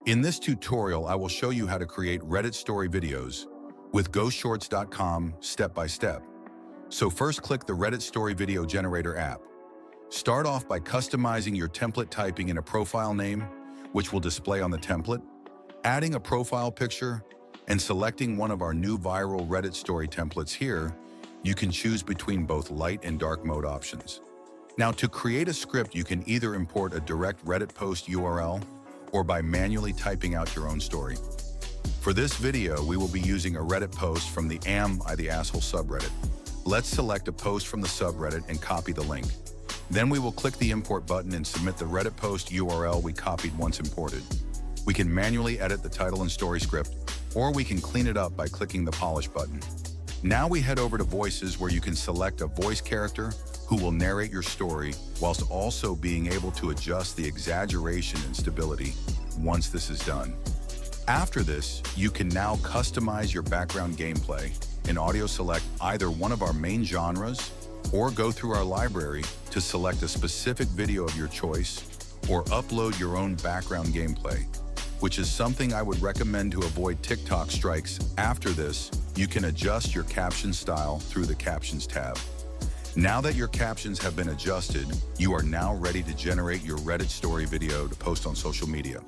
In this tutorial, I will show you how to create Reddit story videos with GhostShorts.com step by step. So first, click the Reddit Story Video Generator app. Start off by customizing your template, typing in a profile name, which will display on the template, adding a profile picture, and selecting one of our new viral Reddit story templates here. You can choose between both light and dark mode options. Now, to create a script, you can either import a direct Reddit post URL or by manually typing out your own story. For this video, we will be using a Reddit post from the Am I the Asshole subreddit. Let's select a post from the subreddit and copy the link. Then we will click the import button and submit the Reddit post URL we copied once imported. We can manually edit the title and story script, or we can clean it up by clicking the polish button. Now we head over to voices, where you can select a voice character who will narrate your story, whilst also being able to adjust the exaggeration and stability once this is done. After this, you can now customize your background gameplay. In audio, select either one of our main genres or go through our library to select a specific video of your choice, or upload your own background gameplay, which is something I would recommend to avoid TikTok strikes. After this, you can adjust your caption style through the Captions tab. Now that your captions have been adjusted, you are now ready to generate your Reddit story video to post on social media.